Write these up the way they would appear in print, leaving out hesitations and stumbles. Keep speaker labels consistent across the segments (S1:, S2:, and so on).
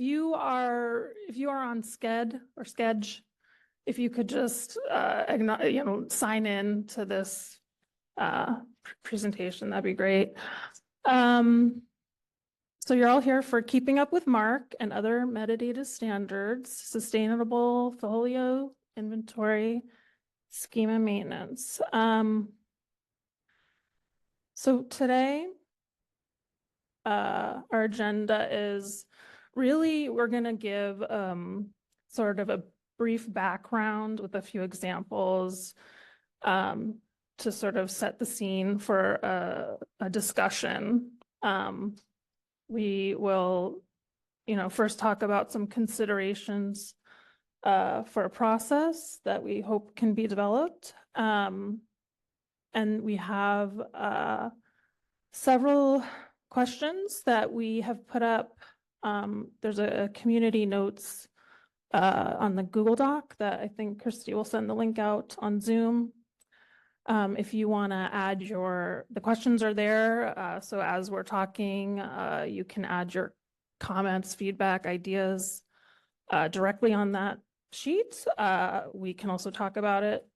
S1: if you are on Sched or Sketch, if you could just sign in to this presentation, that'd be great. So you're all here for keeping up with MARC and other metadata standards, sustainable FOLIO inventory, schema maintenance. So today, our agenda is really, we're going to give sort of a brief background with a few examples to sort of set the scene for a discussion. We will, first talk about some considerations for a process that we hope can be developed. And we have several questions that we have put up. There's a community notes on the Google Doc that I think Christy will send the link out on Zoom. If you want to add the questions are there. So as we're talking, you can add your comments, feedback, ideas directly on that sheet. We can also talk about it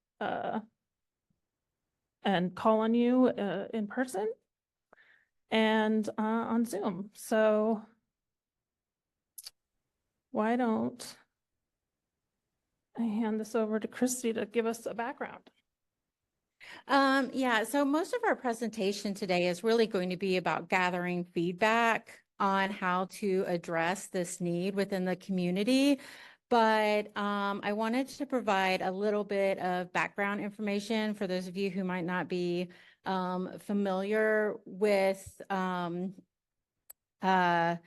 S1: and call on you in person and on Zoom. So why don't I hand this over to Christy to give us a background?
S2: Yeah, so most of our presentation today is really going to be about gathering feedback on how to address this need within the community. But I wanted to provide a little bit of background information for those of you who might not be familiar with the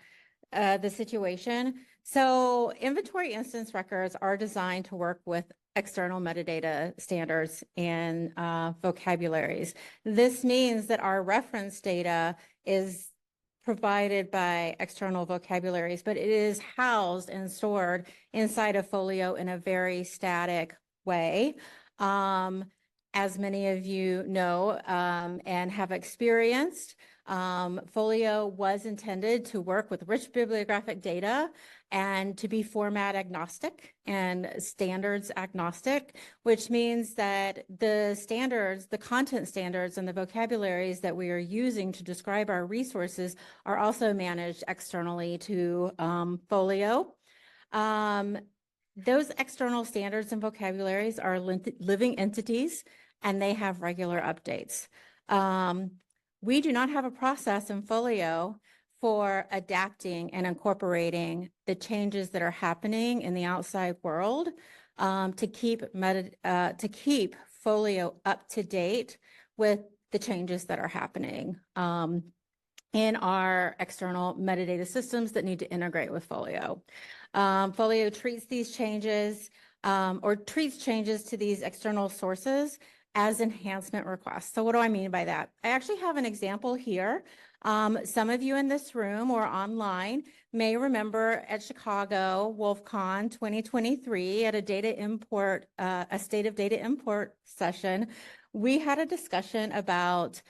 S2: situation. So inventory instance records are designed to work with external metadata standards and vocabularies. This means that our reference data is provided by external vocabularies, but it is housed and stored inside of FOLIO in a very static way. As many of you know and have experienced, FOLIO was intended to work with rich bibliographic data and to be format agnostic and standards agnostic, which means that the standards, the content standards and the vocabularies that we are using to describe our resources are also managed externally to FOLIO. Those external standards and vocabularies are living entities and they have regular updates. We do not have a process in FOLIO for adapting and incorporating the changes that are happening in the outside world to keep FOLIO up to date with the changes that are happening in our external metadata systems that need to integrate with FOLIO. FOLIO treats these changes or treats changes to these external sources as enhancement requests. So what do I mean by that? I actually have an example here. Some of you in this room or online may remember at Chicago WOLFcon 2023 at a state of data import session, we had a discussion about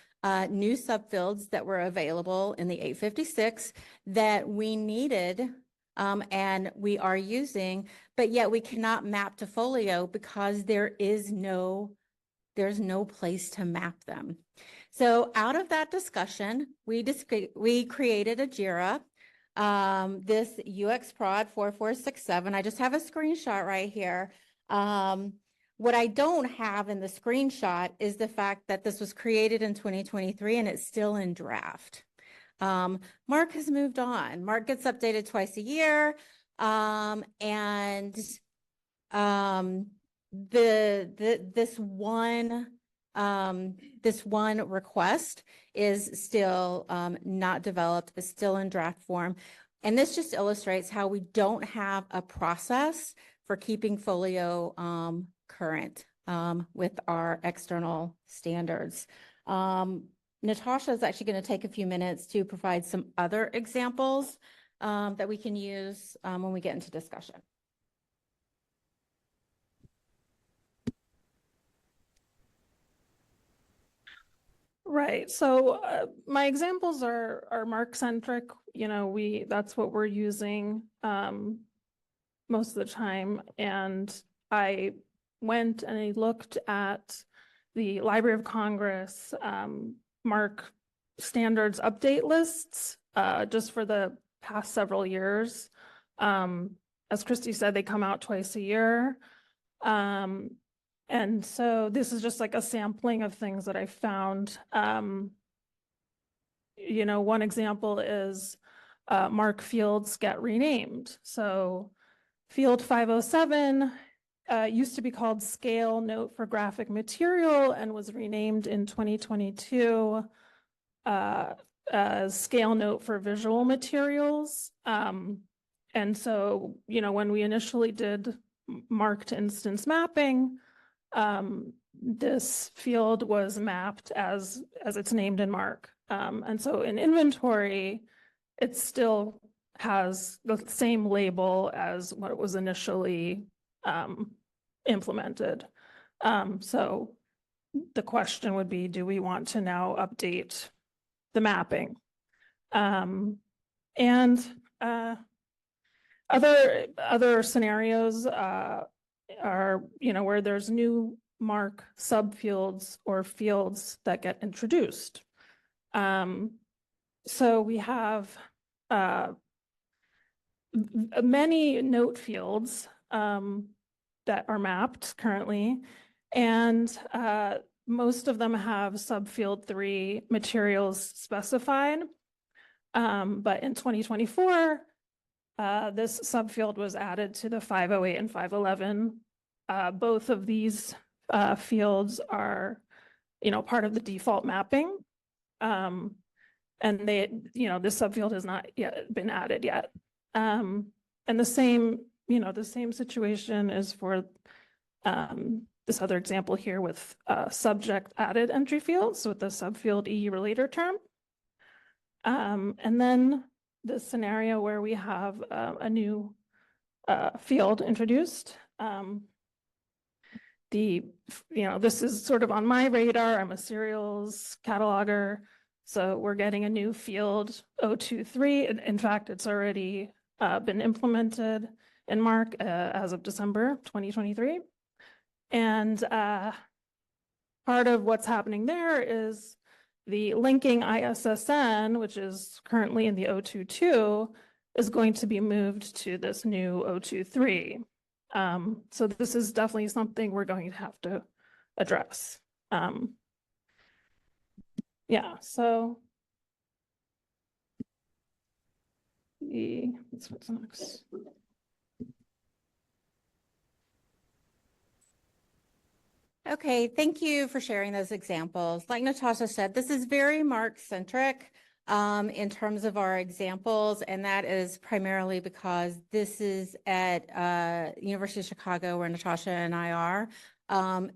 S2: new subfields that were available in the 856 that we needed and we are using, but yet we cannot map to FOLIO because there's no place to map them. So out of that discussion, we created a JIRA, this UXProd 4467. I just have a screenshot right here. What I don't have in the screenshot is the fact that this was created in 2023 and it's still in draft. MARC has moved on. MARC gets updated twice a year, and this one request is still not developed, is still in draft form. And this just illustrates how we don't have a process for keeping FOLIO current with our external standards. Natasha is actually going to take a few minutes to provide some other examples that we can use when we get into discussion.
S1: Right. So my examples are MARC centric. You know, that's what we're using most of the time. And I went and I looked at the Library of Congress MARC standards update lists just for the past several years. As Christy said, they come out twice a year. And so this is just like a sampling of things that I found. You know, one example is MARC fields get renamed. So field 507 used to be called scale note for graphic material and was renamed in 2022 as scale note for visual materials. And so, you know, when we initially did MARC to instance mapping, this field was mapped as it's named in MARC. And so in inventory, it still has the same label as what it was initially implemented. So the question would be, do we want to now update the mapping? And other scenarios are, you know, where there's new MARC subfields or fields that get introduced. So we have many note fields that are mapped currently, and most of them have subfield 3 materials specified. But in 2024, this subfield was added to the 508 and 511. Both of these fields are, you know, part of the default mapping. And they, you know, this subfield has not yet been added yet. And the same, you know, the same situation is for this other example here with subject added entry fields with the subfield E relator term. And then the scenario where we have a new field introduced. You know, this is sort of on my radar. I'm a serials cataloger. So we're getting a new field 023. In fact, it's already been implemented in MARC as of December 2023. And part of what's happening there is the linking ISSN, which is currently in the 022, is going to be moved to this new 023. So this is definitely something we're going to have to address. Yeah, so what's next?
S2: Okay, thank you for sharing those examples. Like Natasha said, this is very MARC centric in terms of our examples, and that is primarily because this is at University of Chicago where Natasha and I are.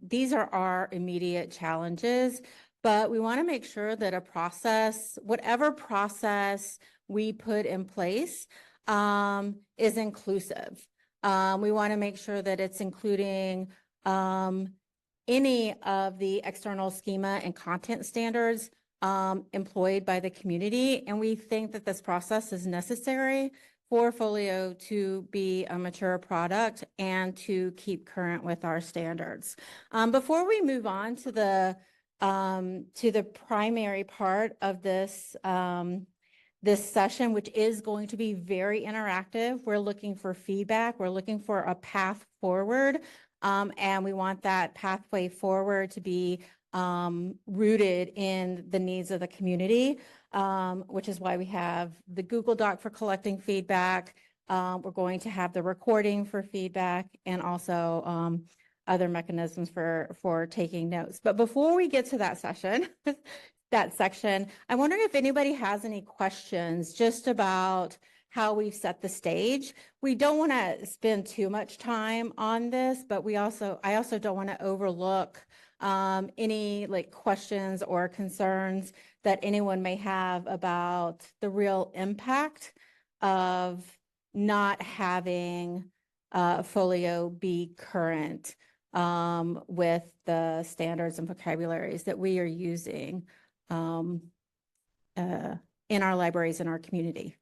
S2: These are our immediate challenges, but we want to make sure that a process, whatever process we put in place, is inclusive. We want to make sure that it's including any of the external schema and content standards employed by the community. And we think that this process is necessary for FOLIO to be a mature product and to keep current with our standards. Before we move on to the primary part of this this session, which is going to be very interactive, we're looking for feedback. We're looking for a path forward. And we want that pathway forward to be rooted in the needs of the community, which is why we have the Google Doc for collecting feedback. We're going to have the recording for feedback and also other mechanisms for taking notes. But before we get to that section, I'm wondering if anybody has any questions just about how we've set the stage. We don't want to spend too much time on this, but I also don't want to overlook any like questions or concerns that anyone may have about the real impact of not having FOLIO be current with the standards and vocabularies that we are using in our libraries in our community.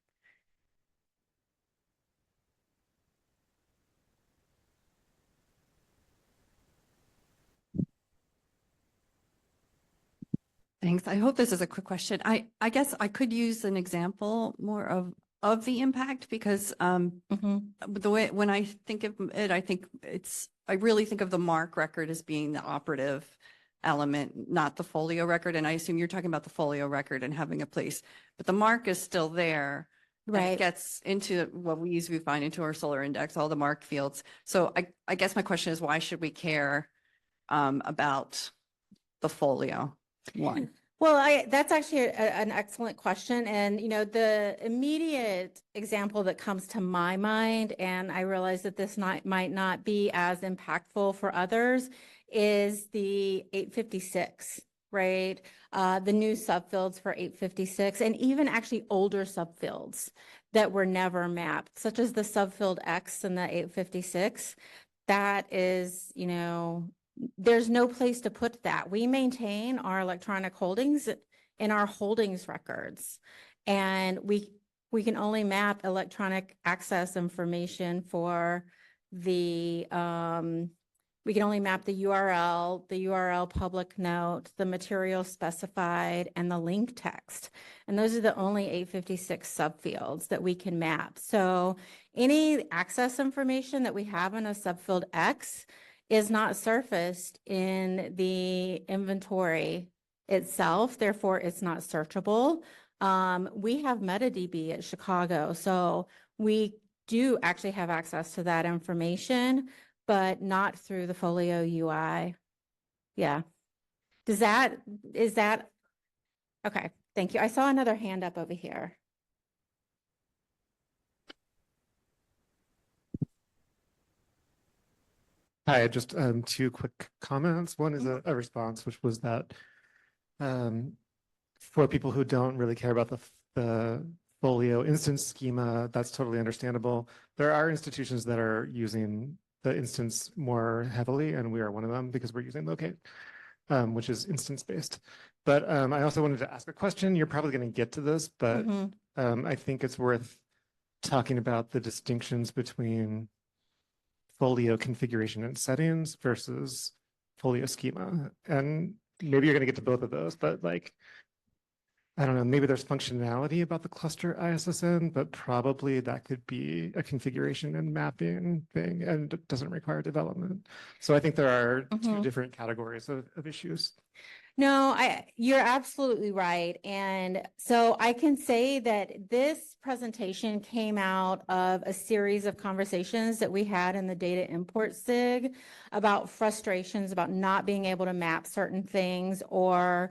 S3: Thanks. I hope this is a quick question. I guess I could use an example more of the impact because the way when I think of it, I really think of the MARC record as being the operative element, not the FOLIO record. And I assume you're talking about the FOLIO record and having a place, but the MARC is still there. And it
S2: Right.
S3: gets into what we usually find into our solar index, all the MARC fields. So I guess my question is, why should we care about the FOLIO one?
S2: Well, that's actually an excellent question. And, the immediate example that comes to my mind, and I realize that this might not be as impactful for others, is the 856, right? The new subfields for 856, and even actually older subfields that were never mapped, such as the subfield X in the 856. That is, there's no place to put that. We maintain our electronic holdings in our holdings records, and we can only map electronic access information for the we can only map the URL public note, the material specified, and the link text. And those are the only 856 subfields that we can map. So any access information that we have in a subfield X is not surfaced in the inventory itself. Therefore, it's not searchable. We have MetaDB at Chicago, so we do actually have access to that information, but not through the FOLIO UI. Yeah. Is that, okay, thank you. I saw another hand up over here.
S4: Hi, just two quick comments. One is a response, which was that for people who don't really care about the FOLIO instance schema, that's totally understandable. There are institutions that are using the instance more heavily, and we are one of them because we're using locate, which is instance-based. But I also wanted to ask a question. You're probably going to get to this, but I think it's worth talking about the distinctions between FOLIO configuration and settings versus FOLIO schema. And maybe you're going to get to both of those, but I don't know, maybe there's functionality about the cluster ISSN, but probably that could be a configuration and mapping thing and it doesn't require development. So I think there are two different categories of issues.
S2: No, you're absolutely right. And so I can say that this presentation came out of a series of conversations that we had in the data import SIG about frustrations about not being able to map certain things or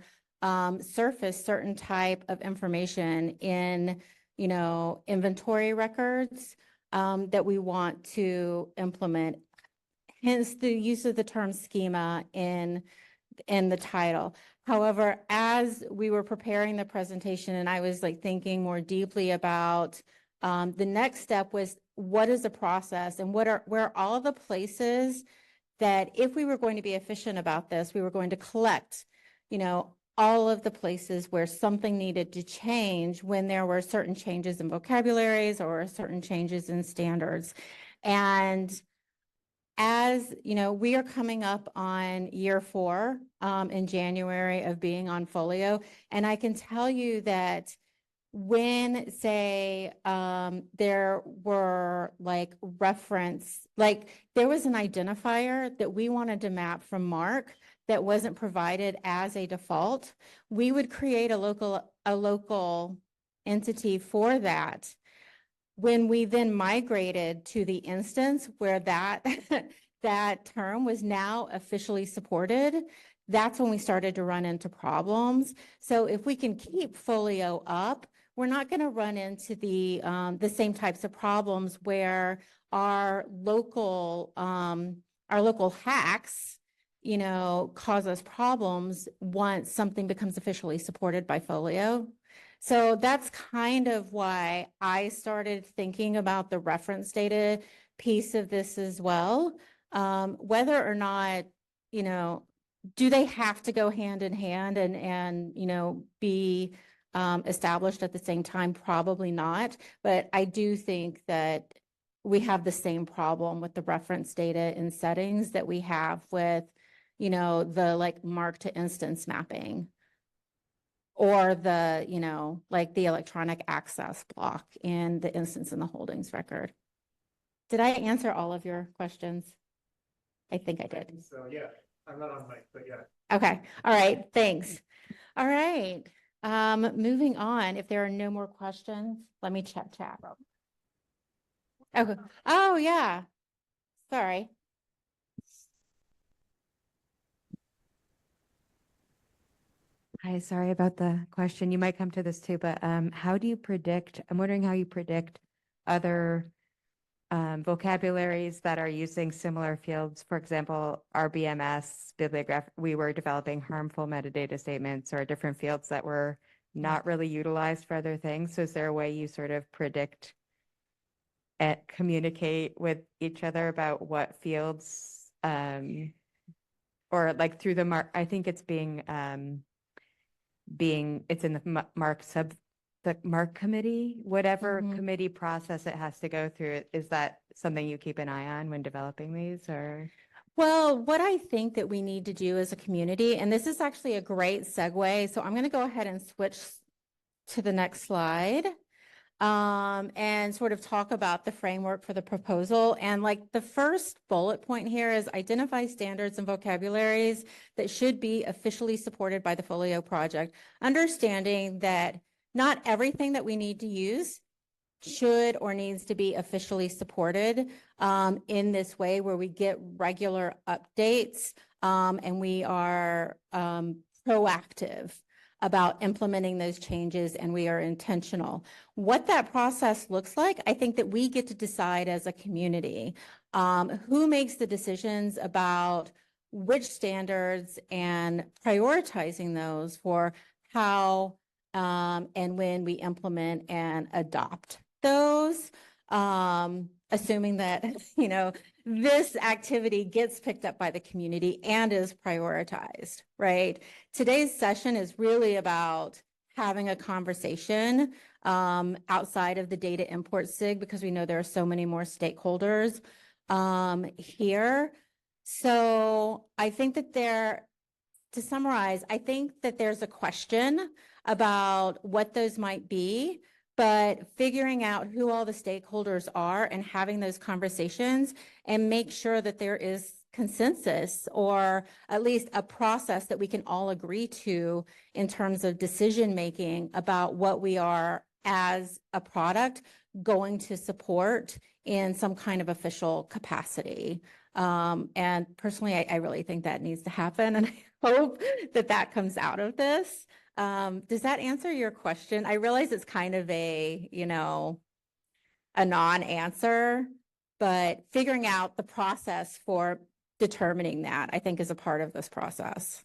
S2: surface certain type of information in, inventory records that we want to implement. Hence the use of the term schema in the title. However, as we were preparing the presentation and I was thinking more deeply about the next step was what is the process and where are all the places that if we were going to be efficient about this, we were going to collect, all of the places where something needed to change when there were certain changes in vocabularies or certain changes in standards. And as we are coming up on year 4 in January of being on FOLIO, and I can tell you that when, say, there were there was an identifier that we wanted to map from MARC that wasn't provided as a default, we would create a local entity for that. When we then migrated to the instance where that term was now officially supported, that's when we started to run into problems. So if we can keep FOLIO up, we're not going to run into the same types of problems where our local hacks, cause us problems once something becomes officially supported by FOLIO. So that's kind of why I started thinking about the reference data piece of this as well. Whether or not, do they have to go hand in hand and be established at the same time? Probably not. But I do think that we have the same problem with the reference data and settings that we have with, the like MARC to instance mapping, or the, like the electronic access block in the instance in the holdings record. Did I answer all of your questions? I think I did.
S4: So yeah, I'm not on mic, but yeah.
S2: Okay. All right. Thanks. All right. Moving on. If there are no more questions, let me check chat. Okay. Oh, yeah. Sorry.
S5: Hi, sorry about the question. You might come to this too, but how do you predict, I'm wondering how you predict other vocabularies that are using similar fields. For example, RBMS, bibliograph, we were developing harmful metadata statements or different fields that were not really utilized for other things. So is there a way you sort of predict and communicate with each other about what fields or like through the MARC, I think it's it's in the MARC the MARC committee, whatever committee process it has to go through. Is that something you keep an eye on when developing these, or?
S2: Well, what I think that we need to do as a community, and this is actually a great segue, so I'm going to go ahead and switch to the next slide and sort of talk about the framework for the proposal. And like the first bullet point here is identify standards and vocabularies that should be officially supported by the FOLIO project, understanding that not everything that we need to use should or needs to be officially supported in this way, where we get regular updates and we are proactive about implementing those changes, and we are intentional. What that process looks like, I think that we get to decide as a community who makes the decisions about which standards and prioritizing those for how and when we implement and adopt those, assuming that, this activity gets picked up by the community and is prioritized, right? Today's session is really about having a conversation outside of the data import SIG, because we know there are so many more stakeholders here. So I think that to summarize, I think that there's a question about what those might be, but figuring out who all the stakeholders are and having those conversations and make sure that there is consensus, or at least a process that we can all agree to in terms of decision making about what we are as a product going to support in some kind of official capacity. And personally, I really think that needs to happen, and I hope that that comes out of this. Does that answer your question? I realize it's kind of a non-answer, but figuring out the process for determining that, I think, is a part of this process.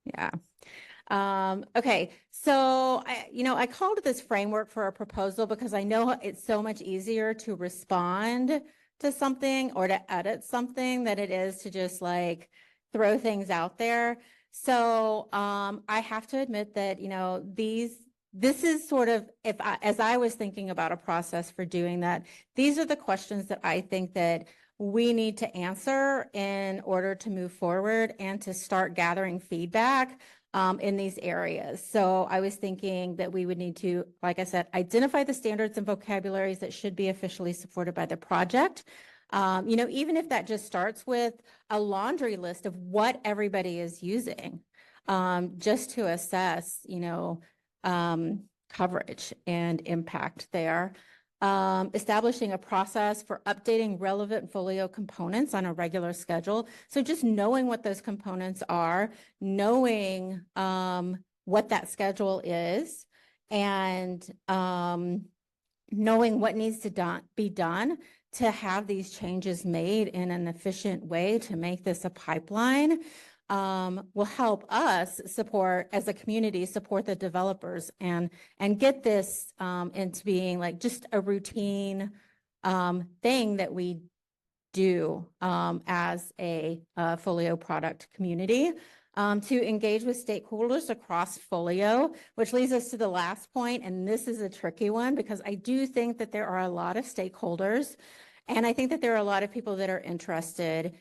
S2: Yeah. Okay. So, I called this framework for a proposal because I know it's so much easier to respond to something or to edit something than it is to just like throw things out there. So I have to admit that, this is sort of, as I was thinking about a process for doing that, these are the questions that I think that we need to answer in order to move forward and to start gathering feedback in these areas. So I was thinking that we would need to, like I said, identify the standards and vocabularies that should be officially supported by the project. Even if that just starts with a laundry list of what everybody is using, just to assess, coverage and impact there. Establishing a process for updating relevant FOLIO components on a regular schedule. So just knowing what those components are, knowing what that schedule is, and knowing what needs to be done to have these changes made in an efficient way to make this a pipeline will help us support, as a community, support the developers and get this into being like just a routine thing that we do as a Folio product community. To engage with stakeholders across Folio, which leads us to the last point, and this is a tricky one because I do think that there are a lot of stakeholders, and I think that there are a lot of people that are interested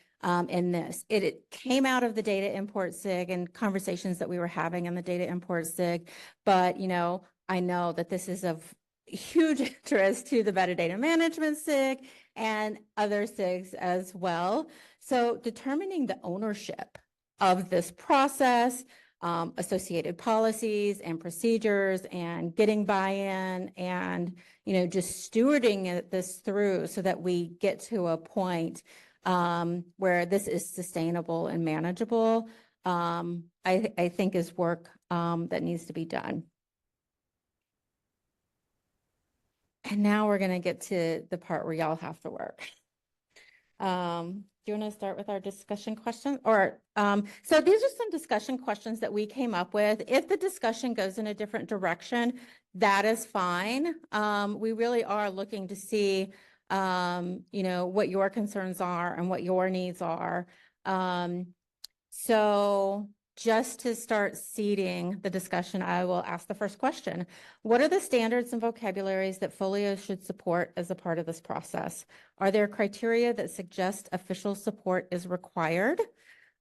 S2: in this. It came out of the data import SIG and conversations that we were having in the data import SIG, but you know, I know that this is of huge interest to the metadata management SIG and other SIGs as well. So determining the ownership of this process, associated policies and procedures, and getting buy-in, and you know, just stewarding this through so that we get to a point where this is sustainable and manageable, I think is work that needs to be done. And now we're going to get to the part where y'all have to work. Do you want to start with our discussion question? Or so these are some discussion questions that we came up with. If the discussion goes in a different direction, that is fine. We really are looking to see, you know, what your concerns are and what your needs are. So just to start seeding the discussion, I will ask the first question. What are the standards and vocabularies that Folio should support as a part of this process? Are there criteria that suggest official support is required?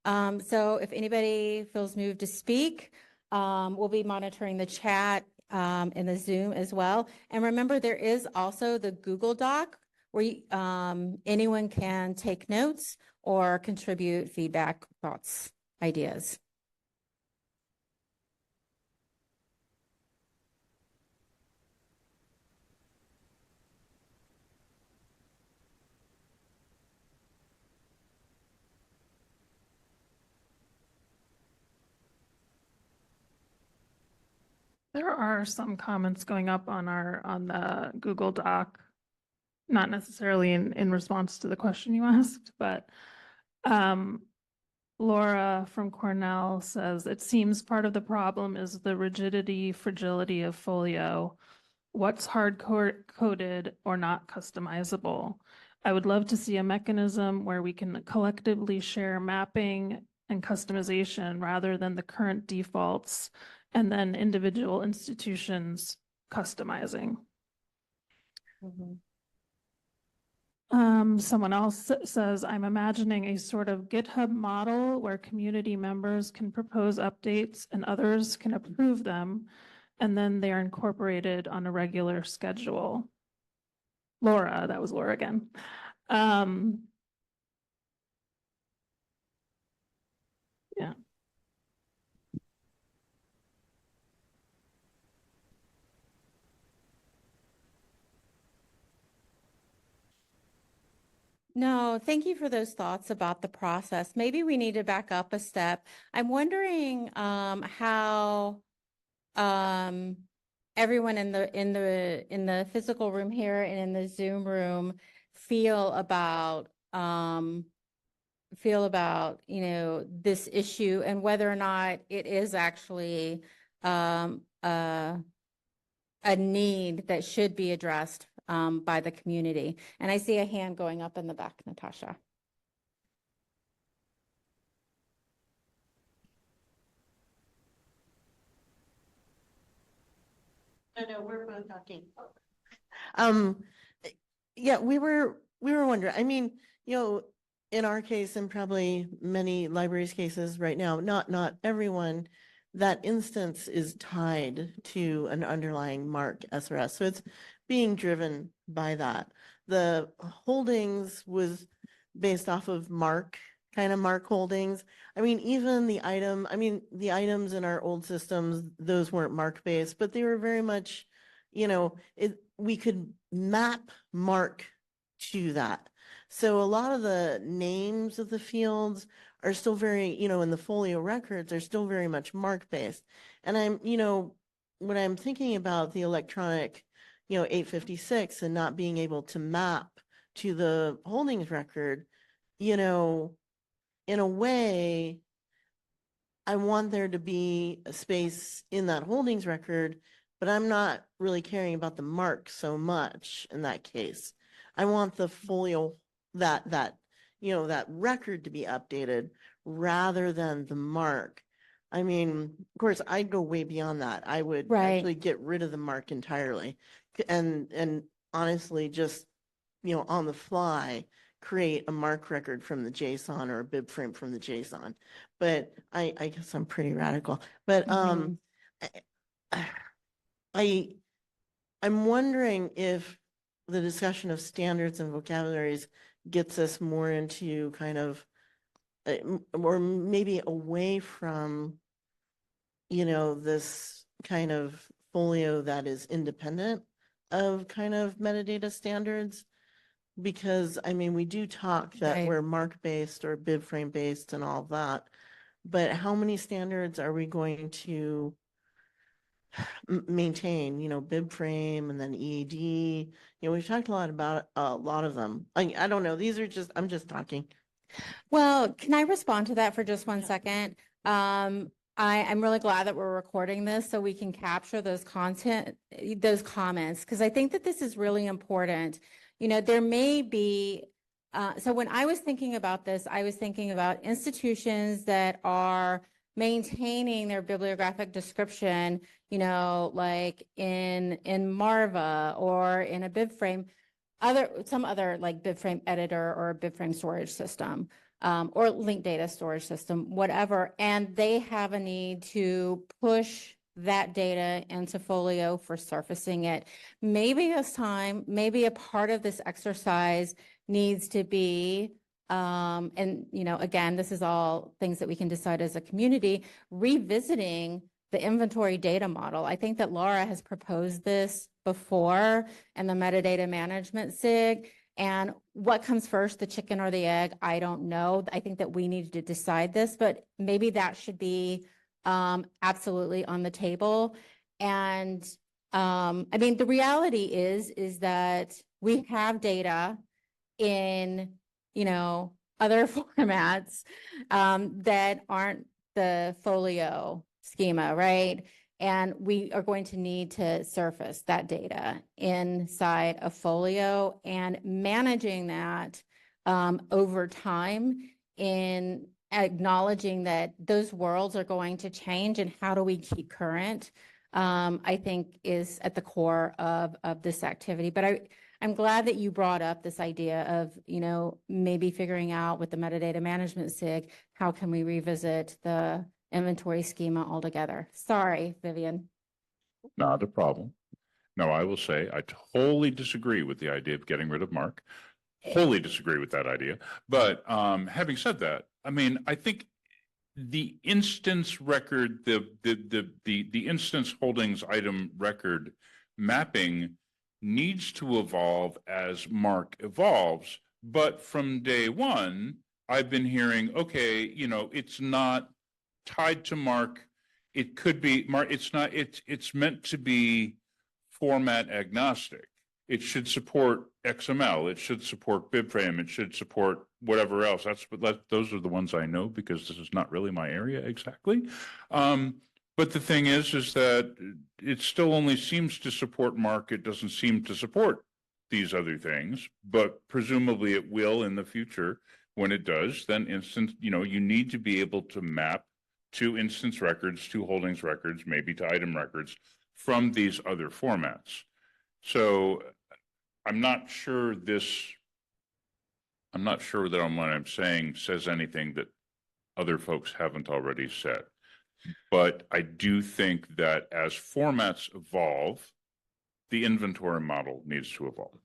S2: So if anybody feels moved to speak, we'll be monitoring the chat in the Zoom as well. And remember, there is also the Google Doc where anyone can take notes or contribute feedback, thoughts, ideas.
S1: There are some comments going up on the Google Doc, not necessarily in response to the question you asked, but Laura from Cornell says, it seems part of the problem is the rigidity, fragility of Folio. What's hard-coded or not customizable? I would love to see a mechanism where we can collectively share mapping and customization rather than the current defaults and then individual institutions customizing. Someone else says, I'm imagining a sort of GitHub model where community members can propose updates and others can approve them, and then they are incorporated on a regular schedule. Laura, that was Laura again. Yeah.
S2: No, thank you for those thoughts about the process. Maybe we need to back up a step. I'm wondering how everyone in the physical room here and in the Zoom room feel about you know, this issue and whether or not it is actually a need that should be addressed by the community. And I see a hand going up in the back, Natasha.
S6: No, we're both talking. Yeah, we were wondering, I mean, you know, in our case and probably many libraries' cases right now, not everyone, that instance is tied to an underlying MARC SRS. So it's being driven by that. The holdings was based off of MARC, kind of MARC holdings. I mean, even the items in our old systems, those weren't MARC based, but they were very much, you know, we could map MARC to that. So a lot of the names of the fields are still very, you know, in the Folio records are still very much MARC based. And I'm, you know, when I'm thinking about the electronic, you know, 856 and not being able to map to the holdings record, you know, in a way, I want there to be a space in that holdings record, but I'm not really caring about the MARC so much in that case. I want the Folio that, that record to be updated rather than the MARC. I mean, of course, I'd go way beyond that. I would
S2: Right.
S6: actually get rid of the MARC entirely and honestly just, on the fly, create a MARC record from the JSON or a bib frame from the JSON. But I guess I'm pretty radical. But I'm wondering if the discussion of standards and vocabularies gets us more into kind of, or maybe away from, this kind of folio that is independent of kind of metadata standards. Because I mean, we do talk that
S2: Right.
S6: we're MARC based or bib frame based and all that, but how many standards are we going to maintain, bib frame and then EAD? We've talked a lot about a lot of them. I don't know. These are just, I'm just talking.
S2: Well, can I respond to that for just one
S6: Yeah.
S2: second? I'm really glad that we're recording this so we can capture those comments, because I think that this is really important. There may be, so when I was thinking about this, I was thinking about institutions that are maintaining their bibliographic description, like in Marva or in a bib frame, some other like bib frame editor or a bib frame storage system. Or linked data storage system, whatever, and they have a need to push that data into Folio for surfacing it. Maybe it's time, maybe a part of this exercise needs to be, and again, this is all things that we can decide as a community, revisiting the inventory data model. I think that Laura has proposed this before in the metadata management SIG. And what comes first, the chicken or the egg? I don't know. I think that we need to decide this, but maybe that should be absolutely on the table. And I mean, the reality is that we have data in, other formats that aren't the folio schema, right? And we are going to need to surface that data inside a folio and managing that over time in acknowledging that those worlds are going to change and how do we keep current, I think is at the core of this activity. But I'm glad that you brought up this idea of, maybe figuring out with the metadata management SIG, how can we revisit the inventory schema altogether. Sorry, Vivian.
S7: Not a problem. Now, I will say I totally disagree with the idea of getting rid of MARC. Wholly disagree with that idea. But having said that, I mean, I think the instance record, the instance holdings item record mapping needs to evolve as MARC evolves. But from day one, I've been hearing, okay, it's not tied to MARC. It could be MARC. It's not. It's meant to be format agnostic. It should support XML. It should support BibFrame. It should support whatever else. Those are the ones I know because this is not really my area exactly. But the thing is that it still only seems to support MARC. It doesn't seem to support these other things, but presumably it will in the future. When it does, then you need to be able to map to instance records, to holdings records, maybe to item records from these other formats. So I'm not sure that what I'm saying says anything that other folks haven't already said. But I do think that as formats evolve, the inventory model needs to evolve.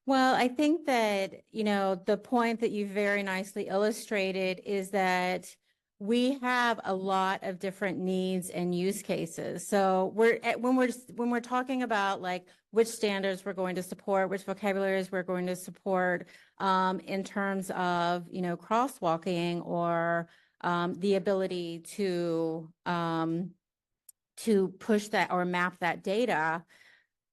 S2: Well, I think that, the point that you very nicely illustrated is that we have a lot of different needs and use cases. So when we're talking about like which standards we're going to support, which vocabularies we're going to support, in terms of, crosswalking or the ability to push that or map that data,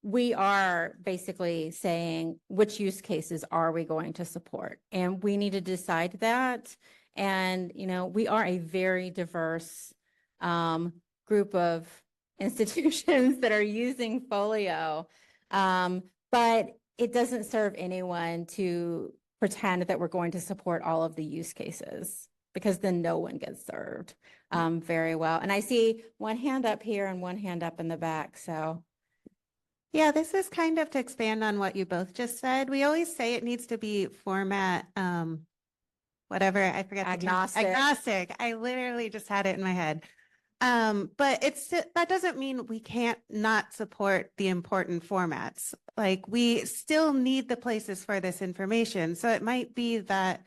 S2: we are basically saying which use cases are we going to support, and we need to decide that. And, we are a very diverse group of institutions that are using Folio, but it doesn't serve anyone to pretend that we're going to support all of the use cases, because then no one gets served very well. And I see one hand up here and one hand up in the back. So
S8: Yeah, this is kind of to expand on what you both just said. We always say it needs to be format, whatever, I forget the term.
S2: Agnostic.
S8: Agnostic. I literally just had it in my head. But that doesn't mean we can't not support the important formats. Like, we still need the places for this information. So it might be that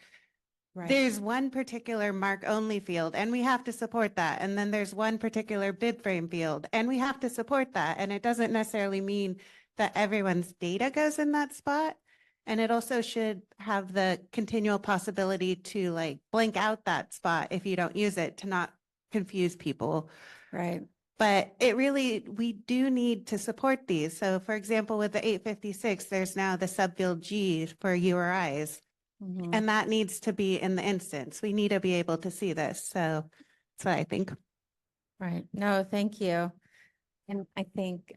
S2: right.
S8: there's one particular MARC only field and we have to support that. And then there's one particular bid frame field and we have to support that. And it doesn't necessarily mean that everyone's data goes in that spot. And it also should have the continual possibility to like blank out that spot if you don't use it, to not confuse people.
S2: Right.
S8: But it really, we do need to support these. So for example, with the 856, there's now the subfield G for URIs.
S2: Mhm.
S8: And that needs to be in the instance. We need to be able to see this. So that's what I think.
S2: Right. No, thank you. And I think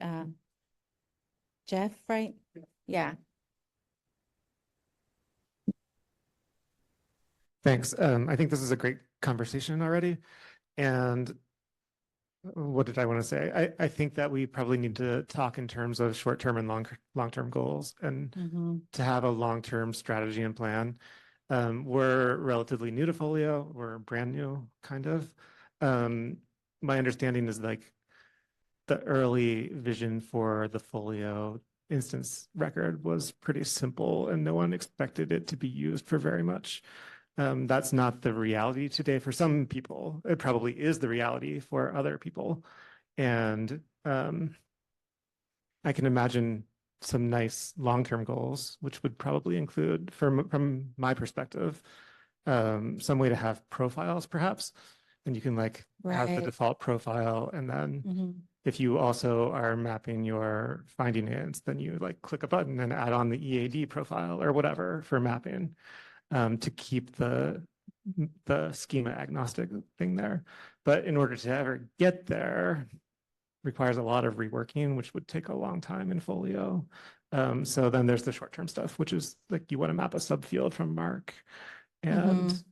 S2: Jeff, right? Yeah.
S4: Thanks. I think this is a great conversation already. And what did I want to say? I think that we probably need to talk in terms of short-term and long-term goals, and
S2: Mhm.
S4: to have a long-term strategy and plan. We're relatively new to Folio. We're brand new, kind of. My understanding is like the early vision for the Folio instance record was pretty simple and no one expected it to be used for very much. That's not the reality today for some people. It probably is the reality for other people. And I can imagine some nice long-term goals, which would probably include, from my perspective, some way to have profiles perhaps. And you can like have the
S2: Right.
S4: default profile, and then
S2: Mhm.
S4: if you also are mapping your finding hints, then you like click a button and add on the EAD profile or whatever for mapping, to keep the schema agnostic thing there. But in order to ever get there, requires a lot of reworking, which would take a long time in Folio. So then there's the short-term stuff, which is like you want to map a subfield from MARC. And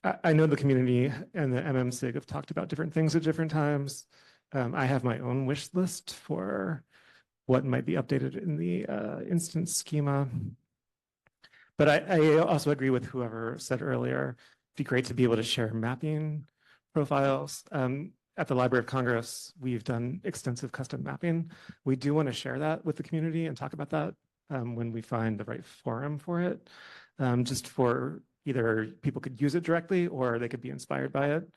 S4: I know the community and the MMSIG have talked about different things at different times. I have my own wish list for what might be updated in the instance schema. But I also agree with whoever said earlier, it'd be great to be able to share mapping profiles. At the Library of Congress, we've done extensive custom mapping. We do want to share that with the community and talk about that when we find the right forum for it, just for either people could use it directly or they could be inspired by it.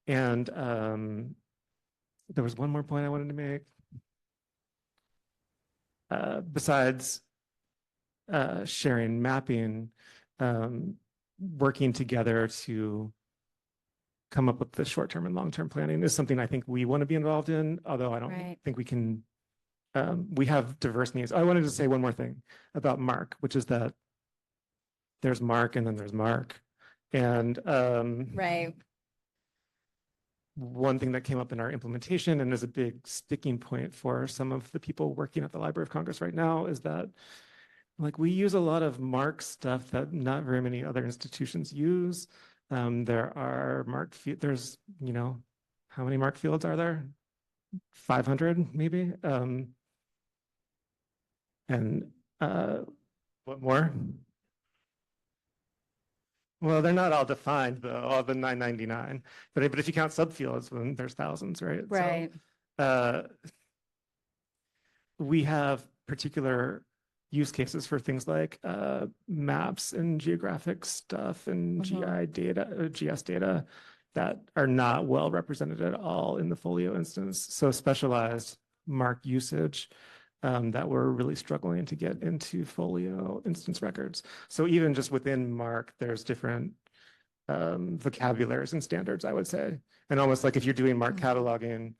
S4: And there was one more point I wanted to make. Besides sharing mapping, working together to come up with the short-term and long-term planning is something I think we want to be involved in, although I don't
S2: Right.
S4: think we can. We have diverse needs. I wanted to say one more thing about MARC, which is that there's MARC and then there's MARC. And
S2: Right.
S4: one thing that came up in our implementation and is a big sticking point for some of the people working at the Library of Congress right now is that like we use a lot of MARC stuff that not very many other institutions use. There are MARC fields, there's, you know, how many MARC fields are there? 500 maybe. And what more? Well, they're not all defined though, all the 999. But if you count subfields, then there's thousands, right?
S2: Right.
S4: So, we have particular use cases for things like maps and geographic stuff and GI data, GS data that are not well represented at all in the Folio instance. So specialized MARC usage that we're really struggling to get into Folio instance records. So even just within MARC, there's different vocabularies and standards, I would say. And almost like if you're doing MARC cataloging,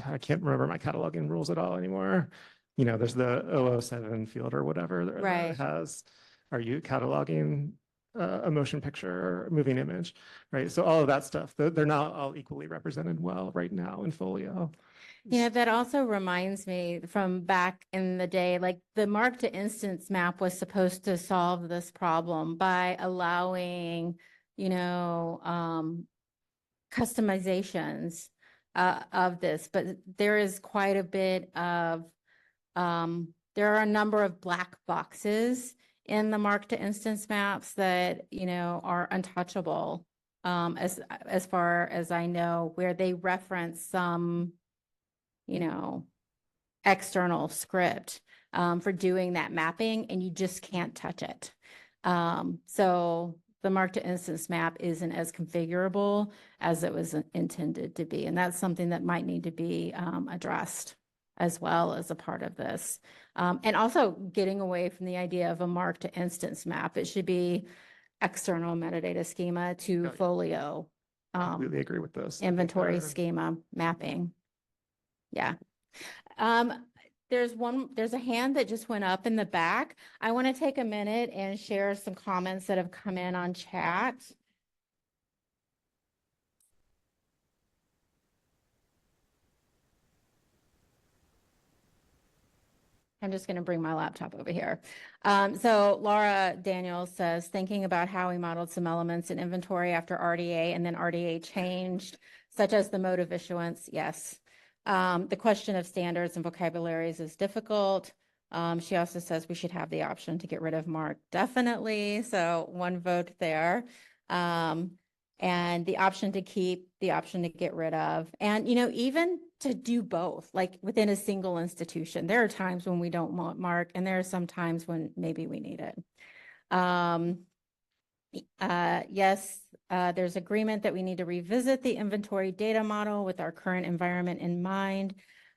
S4: I can't remember my cataloging rules at all anymore. You know, there's the 007 field or whatever that
S2: Right.
S4: has, are you cataloging a motion picture or moving image, right? So all of that stuff, they're not all equally represented well right now in Folio.
S2: You know, that also reminds me from back in the day, like the mark to instance map was supposed to solve this problem by allowing, you know, customizations of this, but there is quite a bit of, there are a number of black boxes in the mark to instance maps that, you know, are untouchable, as far as I know, where they reference some, you know, external script for doing that mapping, and you just can't touch it. So the mark to instance map isn't as configurable as it was intended to be. And that's something that might need to be addressed as well as a part of this. And also getting away from the idea of a mark to instance map. It should be external metadata schema to
S4: Yeah.
S2: Folio.
S4: I completely agree with this. I think
S2: Inventory
S4: they're-
S2: schema mapping. Yeah. There's a hand that just went up in the back. I want to take a minute and share some comments that have come in on chat. I'm just going to bring my laptop over here. So Laura Daniels says, thinking about how we modeled some elements in inventory after RDA and then RDA changed, such as the mode of issuance. Yes. The question of standards and vocabularies is difficult. She also says we should have the option to get rid of MARC. Definitely. So one vote there. And the option to keep, the option to get rid of. And, you know, even to do both, like within a single institution, there are times when we don't want MARC, and there are some times when maybe we need it. Yes, there's agreement that we need to revisit the inventory data model with our current environment in mind.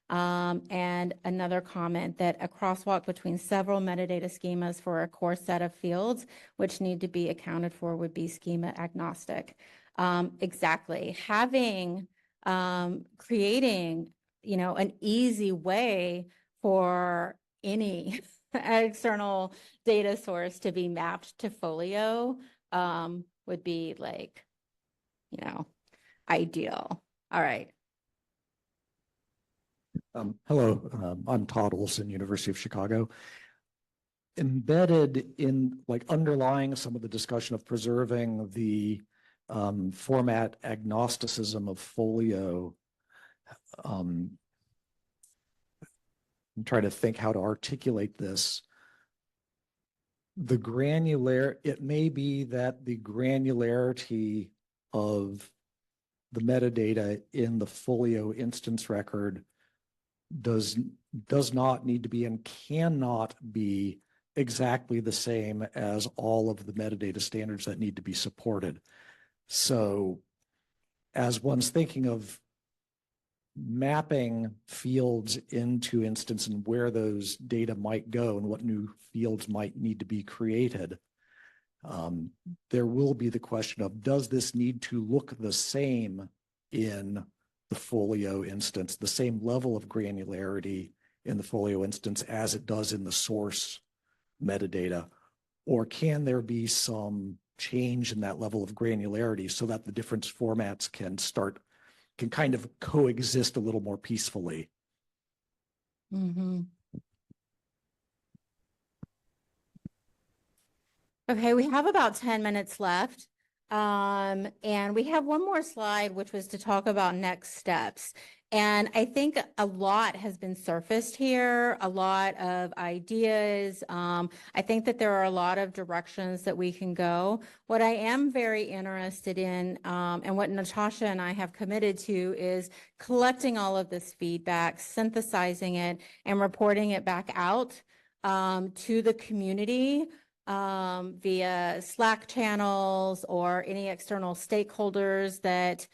S2: And another comment that a crosswalk between several metadata schemas for a core set of fields, which need to be accounted for, would be schema agnostic. Exactly. Having, creating, you know, an easy way for any external data source to be mapped to Folio would be like, you know, ideal. All right.
S9: Hello, I'm Todd Olson, University of Chicago. Embedded in, like, underlying some of the discussion of preserving the format agnosticism of Folio, I'm trying to think how to articulate this. It may be that the granularity of the metadata in the Folio instance record does not need to be and cannot be exactly the same as all of the metadata standards that need to be supported. So as one's thinking of mapping fields into instance and where those data might go and what new fields might need to be created, there will be the question of, does this need to look the same in the Folio instance, the same level of granularity in the Folio instance as it does in the source metadata? Or can there be some change in that level of granularity so that the different formats can kind of coexist a little more peacefully?
S2: Mm-hmm. Okay, we have about 10 minutes left. And we have one more slide, which was to talk about next steps. And I think a lot has been surfaced here, a lot of ideas. I think that there are a lot of directions that we can go. What I am very interested in, and what Natasha and I have committed to, is collecting all of this feedback, synthesizing it, and reporting it back out to the community via Slack channels or any external stakeholders that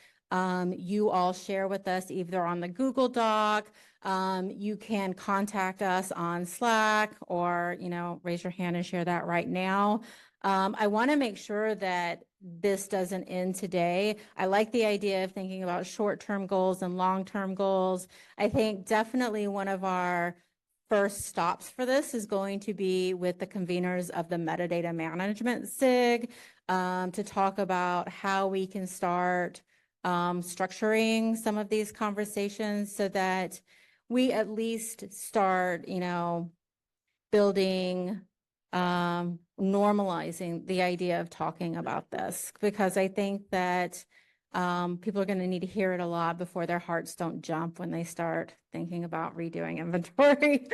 S2: you all share with us, either on the Google Doc. You can contact us on Slack, or, you know, raise your hand and share that right now. I want to make sure that this doesn't end today. I like the idea of thinking about short-term goals and long-term goals. I think definitely one of our first stops for this is going to be with the conveners of the metadata management SIG. to talk about how we can start structuring some of these conversations so that we at least start, building, normalizing the idea of talking about this, because I think that people are going to need to hear it a lot before their hearts don't jump when they start thinking about redoing inventory.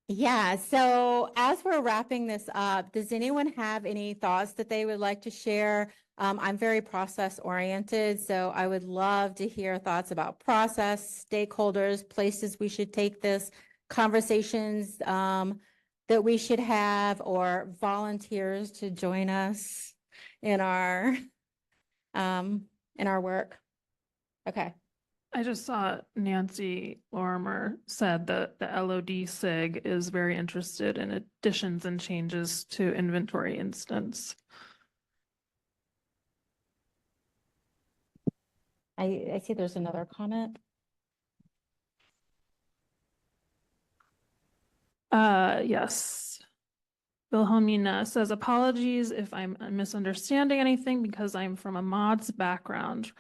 S2: Yeah, so as we're wrapping this up, does anyone have any thoughts that they would like to share? I'm very process oriented, so I would love to hear thoughts about process, stakeholders, places we should take this, conversations that we should have, or volunteers to join us in our work. Okay.
S1: I just saw Nancy Lorimer said that the LOD SIG is very interested in additions and changes to inventory instance.
S2: I see there's another comment.
S1: Yes. Wilhelmina says, apologies if I'm misunderstanding anything because I'm from a mods background.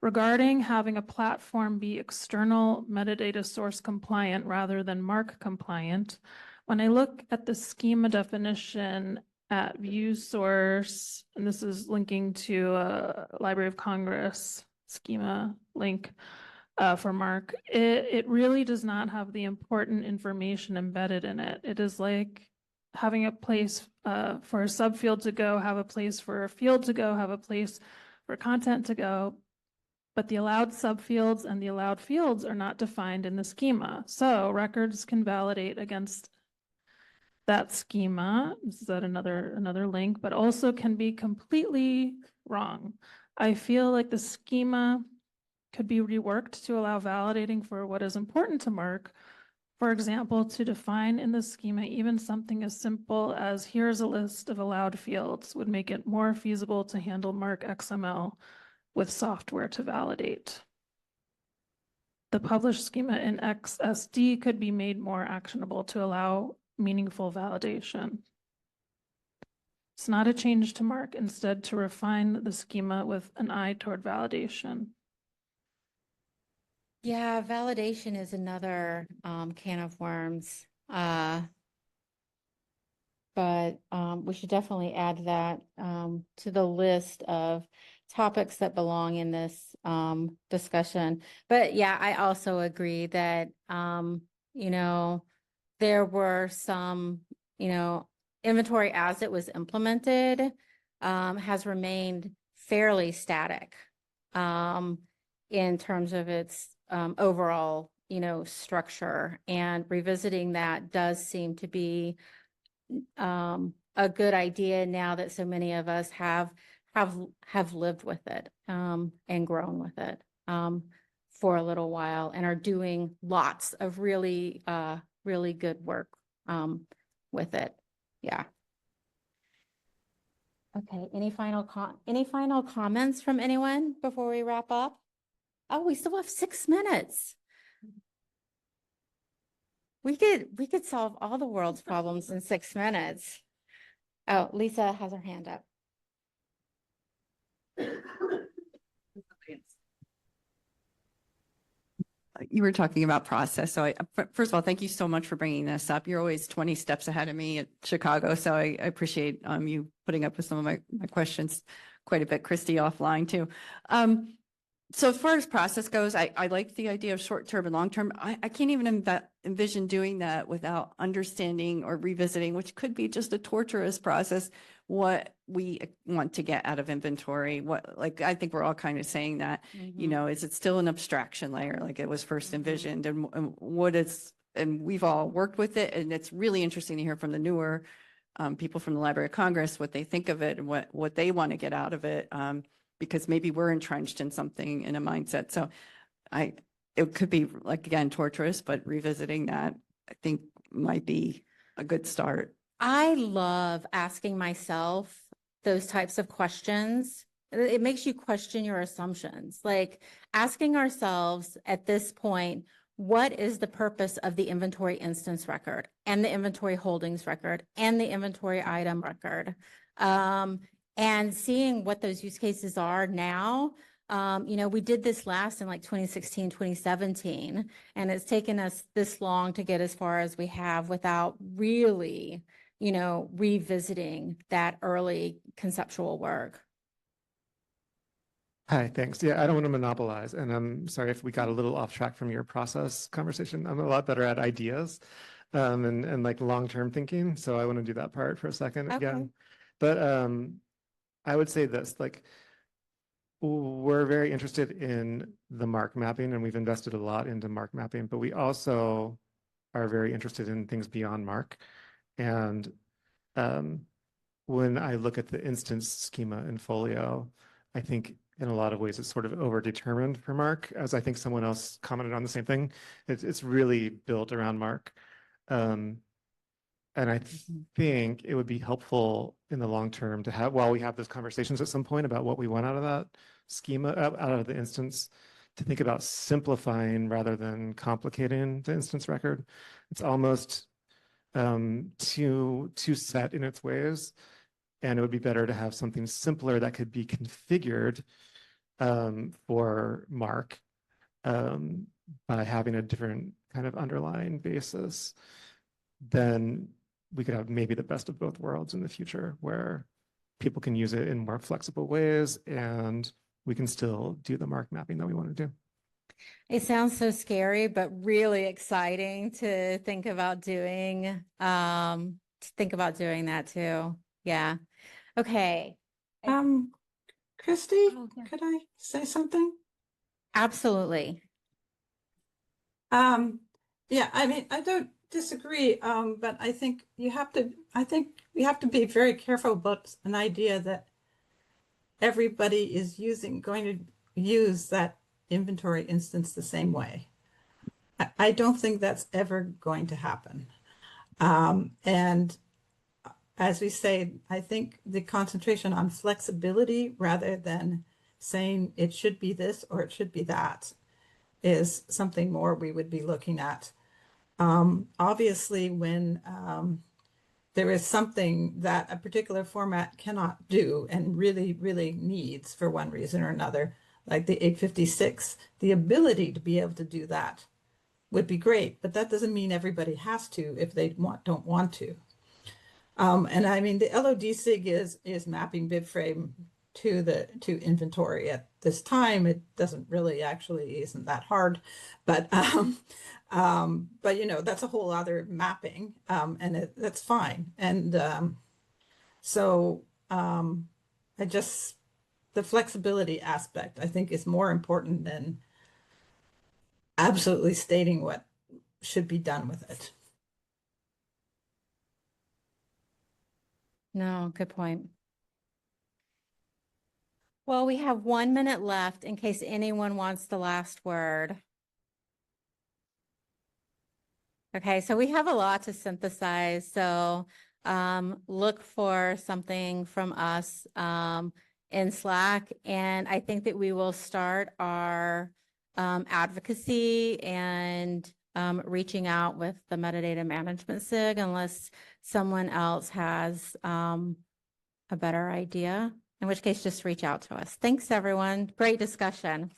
S1: Regarding having a platform be external metadata source compliant rather than MARC compliant, when I look at the schema definition at view source, and this is linking to a Library of Congress schema link for MARC, it really does not have the important information embedded in it. It is like having a place for a subfield to go, have a place for a field to go, have a place for content to go. But the allowed subfields and the allowed fields are not defined in the schema. So records can validate against that schema. This is at another link, but also can be completely wrong. I feel like the schema could be reworked to allow validating for what is important to MARC. For example, to define in the schema even something as simple as here's a list of allowed fields would make it more feasible to handle MARC XML with software to validate. The published schema in XSD could be made more actionable to allow meaningful validation. It's not a change to MARC, instead to refine the schema with an eye toward validation.
S2: Yeah, validation is another can of worms. But we should definitely add that to the list of topics that belong in this discussion. But yeah, I also agree that, there were some, inventory as it was implemented has remained fairly static in terms of its overall, structure, and revisiting that does seem to be a good idea now that so many of us have lived with it and grown with it for a little while and are doing lots of really good work with it. Yeah. Okay. Any final comments from anyone before we wrap up? Oh, we still have 6 minutes. We could solve all the world's problems in 6 minutes. Oh, Lisa has her hand up.
S3: You were talking about process. So first of all, thank you so much for bringing this up. You're always 20 steps ahead of me at Chicago. So I appreciate you putting up with some of my questions quite a bit, Christy, offline too. So as far as process goes, I like the idea of short-term and long-term. I can't even envision doing that without understanding or revisiting, which could be just a torturous process, what we want to get out of inventory. I think we're all kind of saying that, is it still an abstraction layer like it was first envisioned, and what is, and we've all worked with it. And it's really interesting to hear from the newer people from the Library of Congress, what they think of it and what they want to get out of it. Because maybe we're entrenched in something, in a mindset. So it could be, like, again, torturous, but revisiting that, I think, might be a good start.
S2: I love asking myself those types of questions. It makes you question your assumptions. Like asking ourselves at this point, what is the purpose of the inventory instance record and the inventory holdings record and the inventory item record? And seeing what those use cases are now. We did this last in like 2016, 2017, and it's taken us this long to get as far as we have without really, revisiting that early conceptual work.
S4: Hi, thanks. Yeah, I don't want to monopolize, and I'm sorry if we got a little off track from your process conversation. I'm a lot better at ideas, and like long-term thinking, so I want to do that part for a second again. But I would say this, like, we're very interested in the MARC mapping, and we've invested a lot into MARC mapping, but we also are very interested in things beyond MARC. And when I look at the instance schema in Folio, I think in a lot of ways it's sort of overdetermined for MARC, as I think someone else commented on the same thing. It's really built around MARC. And I think it would be helpful in the long term to have, while we have those conversations at some point about what we want out of that schema, out of the instance, to think about simplifying rather than complicating the instance record. It's almost too set in its ways. And it would be better to have something simpler that could be configured for MARC by having a different kind of underlying basis. Then we could have maybe the best of both worlds in the future, where people can use it in more flexible ways and we can still do the MARC mapping that we want to do.
S2: It sounds so scary, but really exciting to think about doing. That too. Yeah. Okay.
S10: Christy,
S2: Oh, yeah.
S10: could I say something?
S2: Absolutely.
S10: Yeah, I mean, I don't disagree, but I think we have to be very careful about an idea that everybody is going to use that inventory instance the same way. I don't think that's ever going to happen. And as we say, I think the concentration on flexibility rather than saying it should be this or it should be that is something more we would be looking at. Obviously, when there is something that a particular format cannot do and really, really needs for one reason or another, like the 856, the ability to be able to do that would be great, but that doesn't mean everybody has to if they don't want to. And I mean, the LOD SIG is mapping bibframe to inventory at this time. It doesn't really isn't that hard, but that's a whole other mapping, and that's fine. And the flexibility aspect, I think, is more important than absolutely stating what should be done with it.
S2: No, good point. Well, we have 1 minute left in case anyone wants the last word. Okay, so we have a lot to synthesize. So look for something from us in Slack. And I think that we will start our advocacy and reaching out with the metadata management SIG unless someone else has a better idea, in which case just reach out to us. Thanks, everyone. Great discussion.